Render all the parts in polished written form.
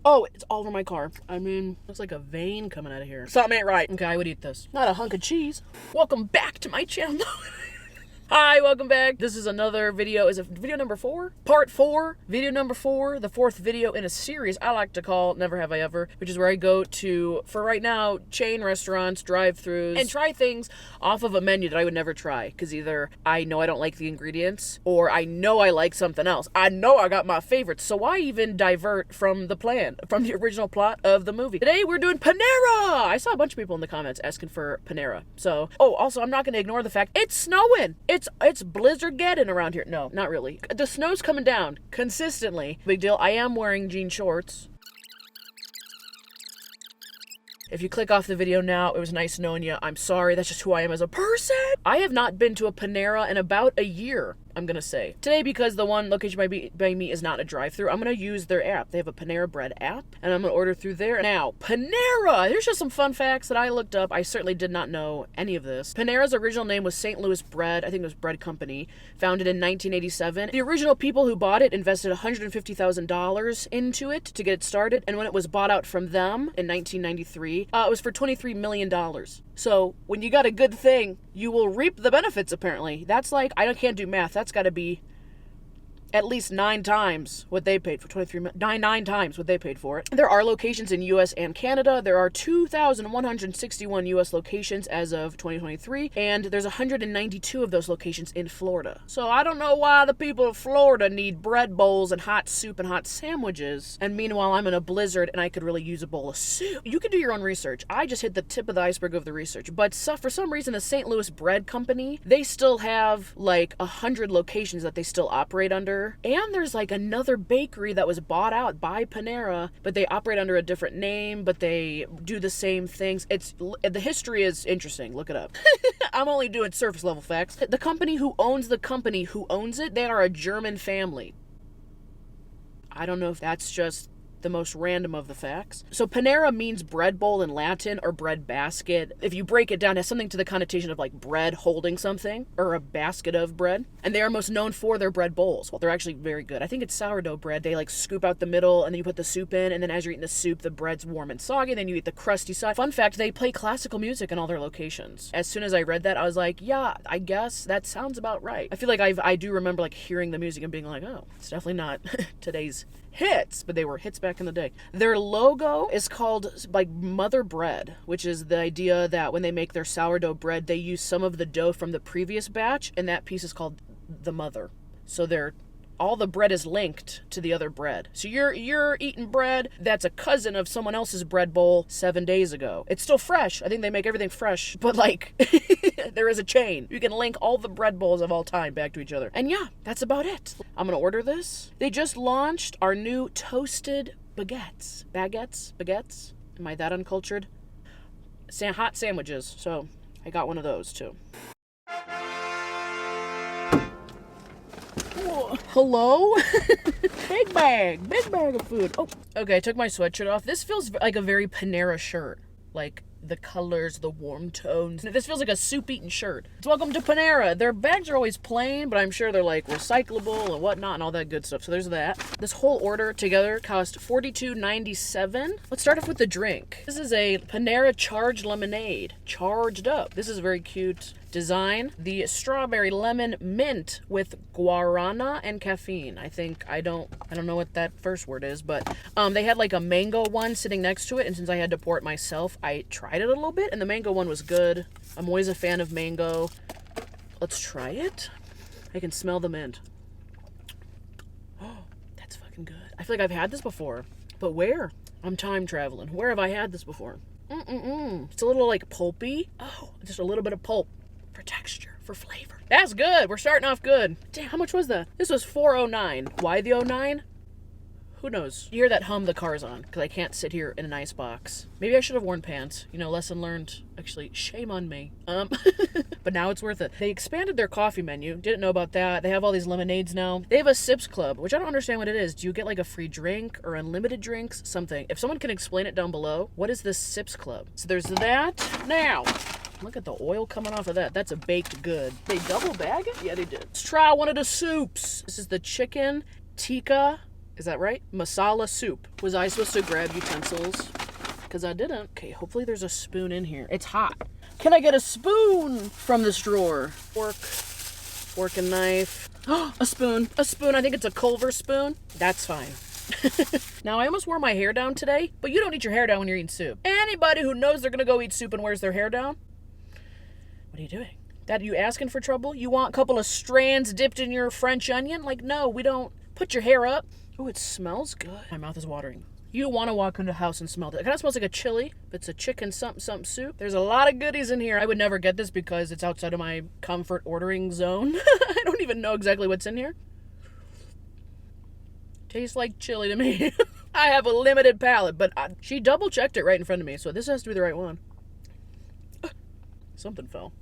Oh, it's all over my car. I mean, looks like a vein coming out of here. Something ain't right. Okay, I would eat this. Not a hunk of cheese. Welcome back to my channel. Hi, welcome back. This is another video. Is it video number 4? Part 4, video number 4, the 4th video in a series I like to call Never Have I Ever, which is where I go to, for right now, chain restaurants, drive-thrus, and try things off of a menu that I would never try, because either I know I don't like the ingredients, or I know I like something else. I know I got my favorites, so why even divert from the plan, from the original plot of the movie? Today, we're doing Panera! I saw a bunch of people in the comments asking for Panera, so, oh, also, I'm not going to ignore the fact, it's snowing! It's blizzard-geddon around here. No, not really. The snow's coming down consistently. Big deal. I am wearing jean shorts. If you click off the video now, it was nice knowing you. I'm sorry, that's just who I am as a person. I have not been to a Panera in about a year, I'm gonna say. Today, because the one location by me is not a drive-thru, I'm gonna use their app. They have a Panera Bread app, and I'm gonna order through there. Now, Panera! Here's just some fun facts that I looked up. I certainly did not know any of this. Panera's original name was St. Louis Bread. I think it was Bread Company. Founded in 1987. The original people who bought it invested $150,000 into it to get it started, and when it was bought out from them in 1993, it was for $23 million. So, when you got a good thing, you will reap the benefits, apparently. That's like, I can't do math. That's got to be at least 9 times what they paid for 23 million. 9 times what they paid for it. There are locations in U.S. and Canada. There are 2,161 U.S. locations as of 2023, and there's 192 of those locations in Florida. So I don't know why the people of Florida need bread bowls and hot soup and hot sandwiches, and meanwhile I'm in a blizzard and I could really use a bowl of soup. You could do your own research. I just hit the tip of the iceberg of the research, but for some reason the St. Louis Bread Company, they still have like 100 locations that they still operate under. And there's like another bakery that was bought out by Panera, but they operate under a different name, but they do the same things. The history is interesting. Look it up. I'm only doing surface level facts. The company who owns it, they are a German family. I don't know if that's just the most random of the facts. So Panera means bread bowl in Latin, or bread basket. If you break it down, it has something to the connotation of like bread holding something, or a basket of bread. And they are most known for their bread bowls. Well, they're actually very good. I think it's sourdough bread. They like scoop out the middle, and then you put the soup in, and then as you're eating the soup, the bread's warm and soggy, then you eat the crusty side. Fun fact, they play classical music in all their locations. As soon as I read that, I was like, yeah, I guess that sounds about right. I feel like I do remember like hearing the music and being like, oh, it's definitely not today's hits, but they were hits back in the day. Their logo is called like Mother Bread, which is the idea that when they make their sourdough bread, they use some of the dough from the previous batch, and that piece is called the mother. So all the bread is linked to the other bread. So you're eating bread that's a cousin of someone else's bread bowl 7 days ago. It's still fresh. I think they make everything fresh, but like there is a chain. You can link all the bread bowls of all time back to each other. And yeah, that's about it. I'm gonna order this. They just launched our new toasted baguettes. Baguettes? Am I that uncultured? Hot sandwiches. So I got one of those too. Hello? Big bag of food. Oh, okay, I took my sweatshirt off. This feels like a very Panera shirt. Like the colors, the warm tones. This feels like a soup-eating shirt. Welcome to Panera. Their bags are always plain, but I'm sure they're like recyclable and whatnot and all that good stuff. So there's that. This whole order together cost $42.97. Let's start off with the drink. This is a Panera charged lemonade. Charged up. This is very cute design. The strawberry lemon mint with guarana and caffeine. I don't know what that first word is, but they had like a mango one sitting next to it, and since I had to pour it myself, I tried it a little bit, and the mango one was good. I'm always a fan of mango. Let's try it. I can smell the mint. Oh, that's fucking good. I feel like I've had this before, but where? I'm time traveling. Where have I had this before? It's a little like pulpy. Oh, just a little bit of pulp. For texture, for flavor. That's good. We're starting off good. Damn, how much was that? This was $4.09. Why the 09? Who knows? You hear that hum the car's on, because I can't sit here in an ice box. Maybe I should have worn pants. You know, lesson learned. Actually, shame on me. But now it's worth it. They expanded their coffee menu. Didn't know about that. They have all these lemonades now. They have a Sips Club, which I don't understand what it is. Do you get like a free drink or unlimited drinks? Something. If someone can explain it down below, what is this Sips Club? So there's that. Now, look at the oil coming off of that. That's a baked good. They double bag it? Yeah, they did. Let's try one of the soups. This is the chicken tikka Is that right? Masala soup. Was I supposed to grab utensils? Because I didn't. Okay, hopefully there's a spoon in here. It's hot. Can I get a spoon from this drawer? Fork and knife. Oh, a spoon. A spoon. I think it's a Culver spoon. That's fine. Now, I almost wore my hair down today, but you don't eat your hair down when you're eating soup. Anybody who knows they're going to go eat soup and wears their hair down, what are you doing? That you asking for trouble? You want a couple of strands dipped in your French onion? Like, no, we don't. Put your hair up. Oh, it smells good. My mouth is watering. You want to walk into the house and smell it. It kind of smells like a chili, but it's a chicken something soup. There's a lot of goodies in here. I would never get this because it's outside of my comfort ordering zone. I don't even know exactly what's in here. Tastes like chili to me. I have a limited palate, but she double checked it right in front of me, so this has to be the right one. Something fell.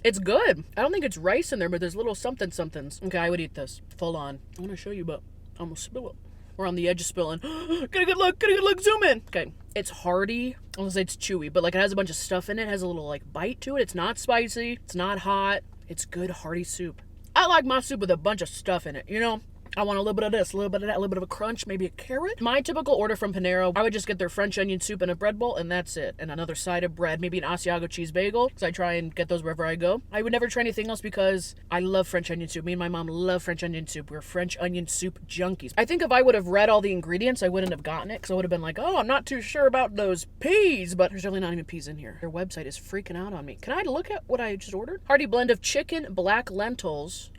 It's good. I don't think it's rice in there, but there's little somethings. Okay, I would eat this full on. I want to show you, but I almost spill it. We're on the edge of spilling. Get a good look, zoom in. Okay, it's hearty. I was gonna say it's chewy, but like it has a bunch of stuff in it. It has a little like bite to it. It's not spicy. It's not hot. It's good hearty soup. I like my soup with a bunch of stuff in it, you know? I want a little bit of this, a little bit of that, a little bit of a crunch, maybe a carrot. My typical order from Panera, I would just get their French onion soup in a bread bowl, and that's it. And another side of bread, maybe an Asiago cheese bagel, because I try and get those wherever I go. I would never try anything else because I love French onion soup. Me and my mom love French onion soup. We're French onion soup junkies. I think if I would have read all the ingredients, I wouldn't have gotten it, because I would have been like, oh, I'm not too sure about those peas, but there's definitely not even peas in here. Their website is freaking out on me. Can I look at what I just ordered? Hearty blend of chicken, black lentils.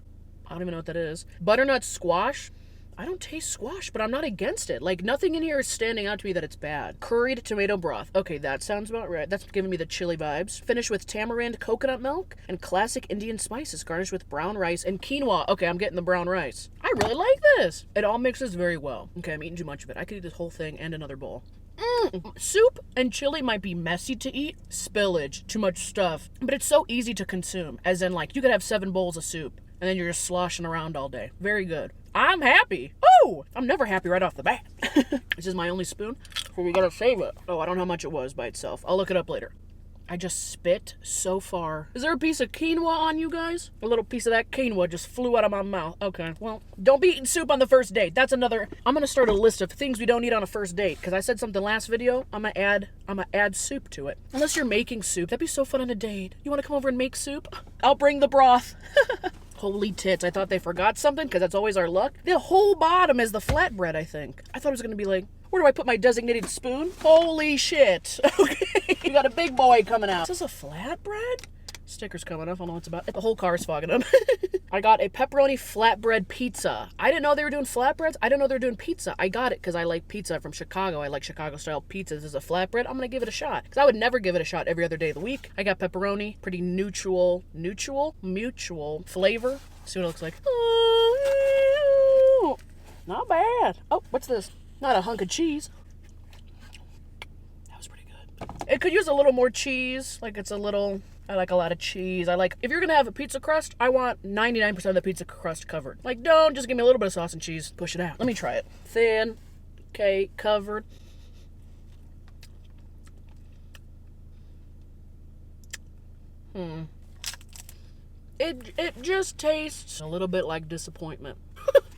I don't even know what that is. Butternut squash. I don't taste squash, but I'm not against it. Like, nothing in here is standing out to me that it's bad. Curried tomato broth. Okay, that sounds about right. That's giving me the chili vibes. Finished with tamarind coconut milk and classic Indian spices, garnished with brown rice and quinoa. Okay, I'm getting the brown rice. I really like this. It all mixes very well. Okay, I'm eating too much of it. I could eat this whole thing and another bowl. Soup and chili might be messy to eat. Spillage, too much stuff. But it's so easy to consume. As in, like, you could have 7 bowls of soup, and then you're just sloshing around all day. Very good. I'm happy. Oh, I'm never happy right off the bat. This is my only spoon. Well, we gotta save it. Oh, I don't know how much it was by itself. I'll look it up later. I just spit so far. Is there a piece of quinoa on you guys? A little piece of that quinoa just flew out of my mouth. Okay, well, don't be eating soup on the first date. That's another... I'm gonna start a list of things we don't eat on a first date, because I said something last video. I'm gonna add soup to it. Unless you're making soup. That'd be so fun on a date. You wanna come over and make soup? I'll bring the broth. Holy tits, I thought they forgot something, because that's always our luck. The whole bottom is the flatbread, I think. I thought it was gonna be like, where do I put my designated spoon? Holy shit. Okay, you got a big boy coming out. Is this a flatbread? Sticker's coming up. I don't know what it's about. The whole car's fogging up. I got a pepperoni flatbread pizza. I didn't know they were doing flatbreads. I didn't know they were doing pizza. I got it because I like pizza from Chicago. I like Chicago-style pizza. This is a flatbread. I'm going to give it a shot because I would never give it a shot every other day of the week. I got pepperoni. Pretty mutual flavor. See what it looks like. Not bad. Oh, what's this? Not a hunk of cheese. That was pretty good. It could use a little more cheese. Like it's a little... I like a lot of cheese. If you're gonna have a pizza crust, I want 99% of the pizza crust covered. Like, don't just give me a little bit of sauce and cheese. Push it out. Let me try it. Thin, okay, covered. It just tastes a little bit like disappointment.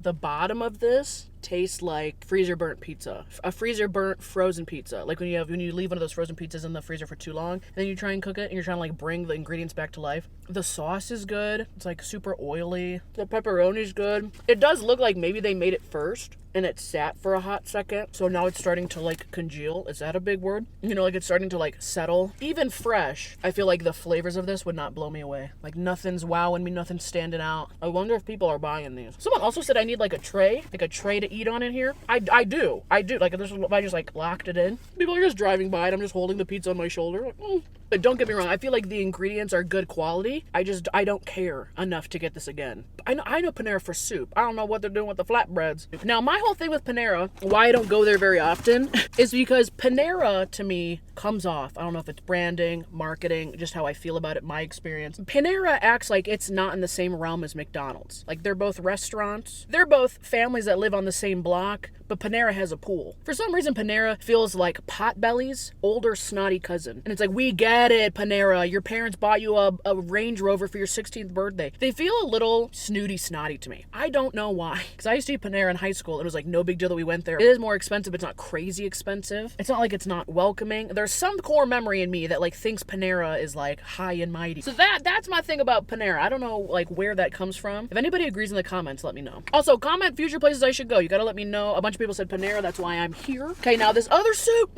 The bottom of this tastes like freezer burnt pizza. A freezer burnt frozen pizza. Like when you leave one of those frozen pizzas in the freezer for too long, and then you try and cook it, and you're trying to like bring the ingredients back to life. The sauce is good. It's like super oily. The pepperoni's good. It does look like maybe they made it first, and it sat for a hot second. So now it's starting to like congeal. Is that a big word? You know, like it's starting to like settle. Even fresh, I feel like the flavors of this would not blow me away. Like nothing's wowing me, nothing's standing out. I wonder if people are buying these. Someone also said I need like a tray to eat on in here. I do. Like if I just like locked it in. People are just driving by and I'm just holding the pizza on my shoulder. Like, But don't get me wrong, I feel like the ingredients are good quality. I don't care enough to get this again. I know Panera for soup. I don't know what they're doing with the flatbreads. Now, my whole thing with Panera, why I don't go there very often, is because Panera, to me, comes off. I don't know if it's branding, marketing, just how I feel about it, my experience. Panera acts like it's not in the same realm as McDonald's. Like, they're both restaurants. They're both families that live on the same block, but Panera has a pool. For some reason, Panera feels like Potbelly's older snotty cousin. And it's like, we get it, Panera. Your parents bought you a Range Rover for your 16th birthday. They feel a little snooty snotty to me. I don't know why. Because I used to eat Panera in high school. It was like no big deal that we went there. It is more expensive, but it's not crazy expensive. It's not like it's not welcoming. There's some core memory in me that like thinks Panera is like high and mighty. So that's my thing about Panera. I don't know like where that comes from. If anybody agrees in the comments, let me know. Also, comment future places I should go. You gotta let me know. A bunch of people said Panera, that's why I'm here. Okay, now this other soup.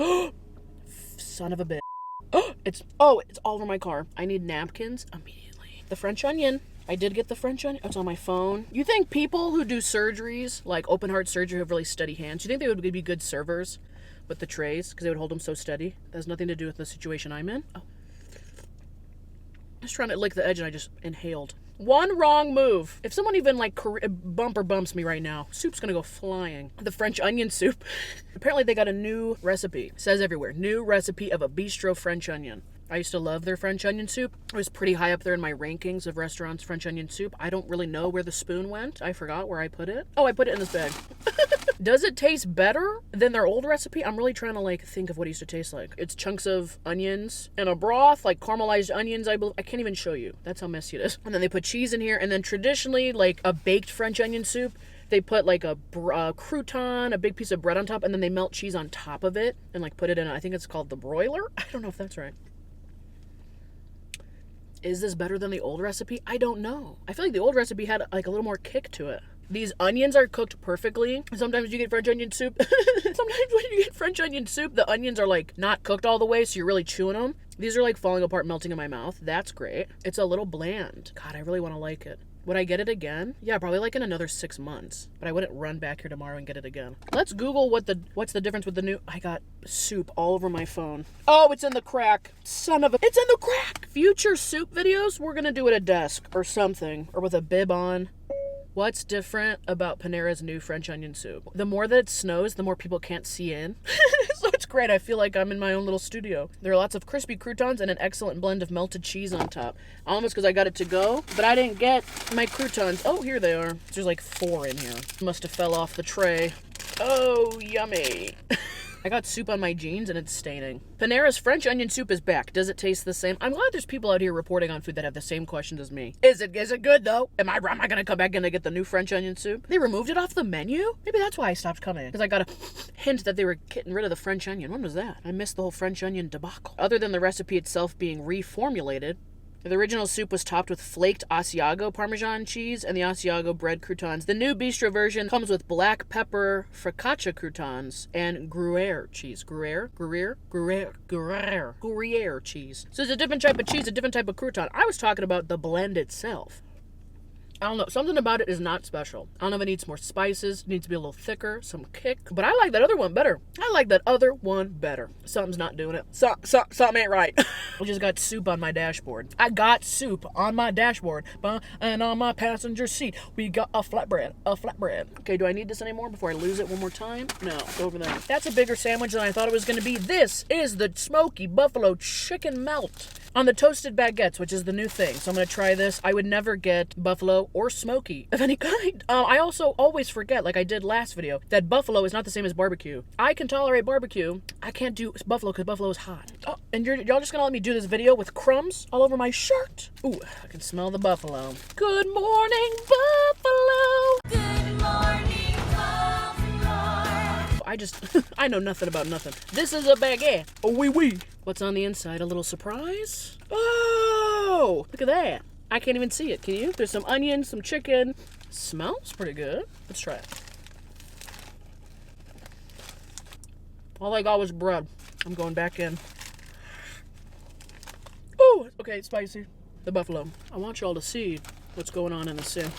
Son of a bitch. It's all over my car. I need napkins immediately. The French onion. I did get the French onion. It's on my phone. You think people who do surgeries, like open heart surgery, have really steady hands? You think they would be good servers with the trays because they would hold them so steady? That has nothing to do with the situation I'm in. Oh. I was trying to lick the edge and I just inhaled. One wrong move. If someone even like bumps me right now, soup's gonna go flying. The French onion soup. Apparently they got a new recipe. It says everywhere, new recipe of a bistro French onion. I used to love their French onion soup. It was pretty high up there in my rankings of restaurants' French onion soup. I don't really know where the spoon went. I forgot where I put it. Oh, I put it in this bag. Does it taste better than their old recipe? I'm really trying to like think of what it used to taste like. It's chunks of onions and a broth, like caramelized onions, I believe. I can't even show you. That's how messy it is. And then they put cheese in here. And then traditionally, like a baked French onion soup, they put like a crouton, a big piece of bread on top, and then they melt cheese on top of it and like put it in, I think it's called the broiler. I don't know if that's right. Is this better than the old recipe? I don't know. I feel like the old recipe had like a little more kick to it. These onions are cooked perfectly. Sometimes you get French onion soup. Sometimes when you get French onion soup, the onions are like not cooked all the way, so you're really chewing them. These are like falling apart, melting in my mouth. That's great. It's a little bland. God, I really want to like it. Would I get it again? Yeah, probably like in another 6 months. But I wouldn't run back here tomorrow and get it again. Let's Google what's the difference with the new... I got soup all over my phone. Oh, it's in the crack. Son of a... It's in the crack! Future soup videos, we're gonna do at a desk or something. Or with a bib on. What's different about Panera's new French onion soup? The more that it snows, the more people can't see in. So it's great. I feel like I'm in my own little studio. There are lots of crispy croutons and an excellent blend of melted cheese on top. Almost because I got it to go, but I didn't get my croutons. Oh, here they are. There's like 4 in here. Must have fell off the tray. Oh, yummy. I got soup on my jeans and it's staining. Panera's French onion soup is back. Does it taste the same? I'm glad there's people out here reporting on food that have the same questions as me. Is it good though? Am I gonna come back and get the new French onion soup? They removed it off the menu? Maybe that's why I stopped coming. Because I got a hint that they were getting rid of the French onion. When was that? I missed the whole French onion debacle. Other than the recipe itself being reformulated, the original soup was topped with flaked Asiago Parmesan cheese and the Asiago bread croutons. The new bistro version comes with black pepper focaccia croutons and Gruyere cheese. Gruyere cheese. So it's a different type of cheese, a different type of crouton. I was talking about the blend itself. I don't know. Something about it is not special. I don't know if it needs more spices. It needs to be a little thicker, some kick. But I like that other one better. Something's not doing it. Something ain't right. I just got soup on my dashboard. And on my passenger seat, we got a flatbread. Okay, do I need this anymore before I lose it one more time? No, it's over there. That's a bigger sandwich than I thought it was going to be. This is the Smoky Buffalo Chicken Melt on the toasted baguettes, which is the new thing. So I'm going to try this. I would never get buffalo or smoky of any kind. I also always forget, like I did last video, that buffalo is not the same as barbecue. I can tolerate barbecue. I can't do buffalo because buffalo is hot. Oh, and y'all just going to let me do this video with crumbs all over my shirt? Ooh, I can smell the buffalo. Good morning, buffalo. Good morning, buffalo. I know nothing about nothing. This is a baguette. Oh, oui. What's on the inside? A little surprise? Oh, look at that. I can't even see it. Can you? There's some onions, some chicken. Smells pretty good. Let's try it. All I got was bread. I'm going back in. Oh, okay, it's spicy. The buffalo. I want y'all to see what's going on in the sandwich.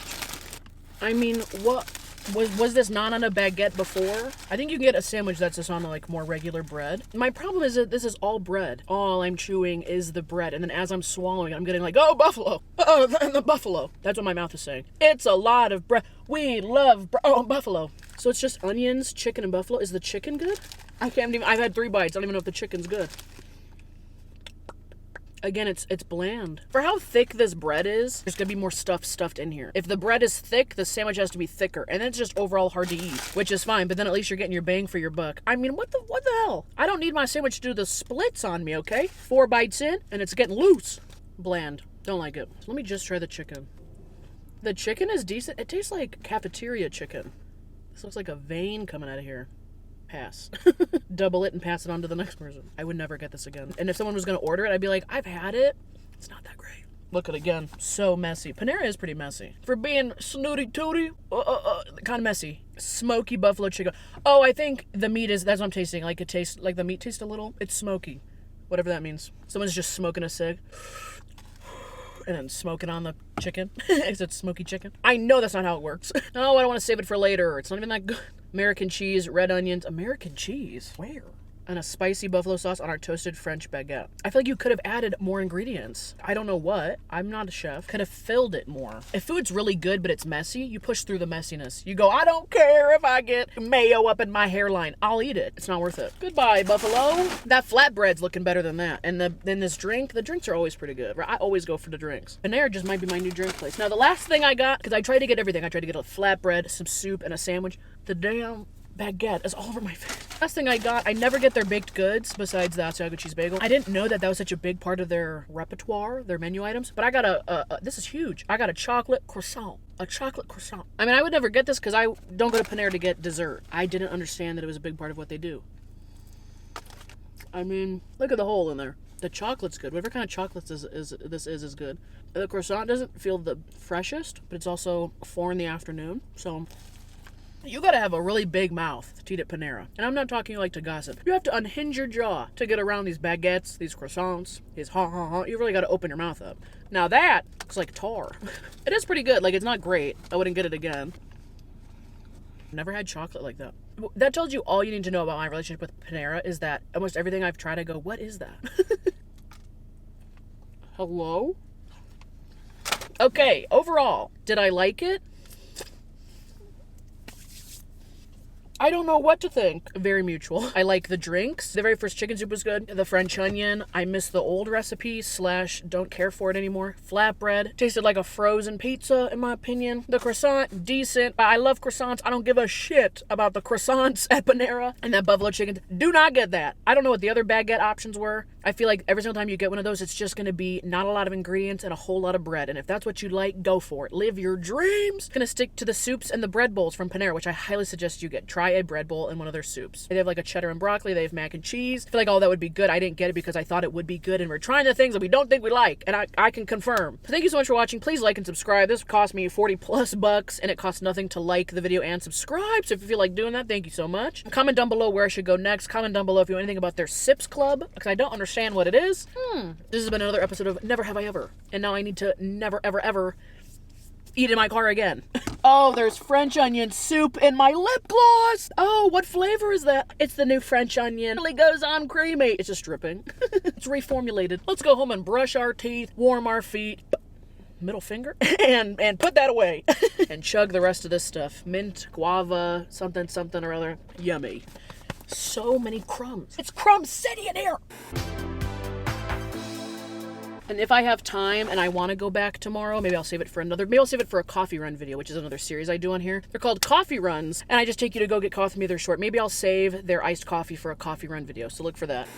I mean, what? Was this not on a baguette before? I think you can get a sandwich that's just on like more regular bread. My problem is that this is all bread. All I'm chewing is the bread. And then as I'm swallowing it, I'm getting like, oh, buffalo. Oh, the buffalo. That's what my mouth is saying. It's a lot of bread. We love oh, buffalo. So it's just onions, chicken, and buffalo. Is the chicken good? I've had 3 bites. I don't even know if the chicken's good. Again, it's bland. For how thick this bread is, there's gonna be more stuff stuffed in here. If the bread is thick, the sandwich has to be thicker, and then it's just overall hard to eat, which is fine, but then at least you're getting your bang for your buck. I mean, what the hell? I don't need my sandwich to do the splits on me, okay? 4 bites in, and it's getting loose. Bland. Don't like it. Let me just try the chicken. The chicken is decent. It tastes like cafeteria chicken. This looks like a vein coming out of here. Pass. Double it and pass it on to the next person. I would never get this again. And if someone was going to order it, I'd be like, I've had it. It's not that great. Look at it again. So messy. Panera is pretty messy. For being snooty tooty, kind of messy. Smoky buffalo chicken. Oh, I think the meat is, that's what I'm tasting. Like it tastes, like the meat tastes a little. It's smoky. Whatever that means. Someone's just smoking a cig. And then smoking on the chicken. Is it smoky chicken? I know that's not how it works. Oh, I don't want to save it for later. It's not even that good. American cheese, red onions. American cheese? Where? And a spicy buffalo sauce on our toasted French baguette. I feel like you could have added more ingredients. I don't know what. I'm not a chef. Could have filled it more. If food's really good but it's messy, you push through the messiness. You go, I don't care if I get mayo up in my hairline. I'll eat it. It's not worth it. Goodbye, buffalo. That flatbread's looking better than that. And then this drink, the drinks are always pretty good. I always go for the drinks. Panera just might be my new drink place. Now, the last thing I got, because I tried to get everything. I tried to get a flatbread, some soup, and a sandwich. The damn baguette is all over my face. Last thing I got, I never get their baked goods besides that Sago cheese bagel. I didn't know that was such a big part of their repertoire, their menu items, but I got this is huge. I got a chocolate croissant. A chocolate croissant. I mean, I would never get this because I don't go to Panera to get dessert. I didn't understand that it was a big part of what they do. I mean, look at the hole in there. The chocolate's good. Whatever kind of chocolate this is good. The croissant doesn't feel the freshest, but it's also 4 in the afternoon, so you gotta have a really big mouth to eat at Panera. And I'm not talking like to gossip. You have to unhinge your jaw to get around these baguettes, these croissants, these ha. You really gotta open your mouth up. Now that looks like tar. It is pretty good. Like, it's not great. I wouldn't get it again. Never had chocolate like that. That tells you all you need to know about my relationship with Panera is that almost everything I've tried, I go, what is that? Hello? Okay, overall, did I like it? I don't know what to think. Very mutual. I like the drinks. The very first chicken soup was good. The French onion. I miss the old recipe / don't care for it anymore. Flatbread. Tasted like a frozen pizza, in my opinion. The croissant, decent. I love croissants. I don't give a shit about the croissants at Panera. And that buffalo chicken. Do not get that. I don't know what the other baguette options were. I feel like every single time you get one of those, it's just going to be not a lot of ingredients and a whole lot of bread. And if that's what you like, go for it. Live your dreams. Gonna stick to the soups and the bread bowls from Panera, which I highly suggest you get. Try a bread bowl in one of their soups. They have like a cheddar and broccoli. They have mac and cheese. I feel like all that would be good. I didn't get it because I thought it would be good. And we're trying the things that we don't think we like. And I can confirm. So thank you so much for watching. Please like and subscribe. This cost me $40+ and it costs nothing to like the video and subscribe. So if you feel like doing that, thank you so much. Comment down below where I should go next. Comment down below if you know anything about their Sips Club, because I don't understand what it is. This has been another episode of Never Have I Ever. And now I need to never, ever, ever eat in my car again. Oh, there's French onion soup in my lip gloss. Oh, what flavor is that? It's the new French onion. It really goes on creamy. It's just dripping. It's reformulated. Let's go home and brush our teeth, warm our feet, middle finger, and put that away. And chug the rest of this stuff. Mint, guava, something or other. Yummy. So many crumbs. It's Crumb City in here. And if I have time and I want to go back tomorrow, maybe I'll save it for a coffee run video, which is another series I do on here. They're called coffee runs, and I just take you to go get coffee. Maybe they're short. Maybe I'll save their iced coffee for a coffee run video, so look for that.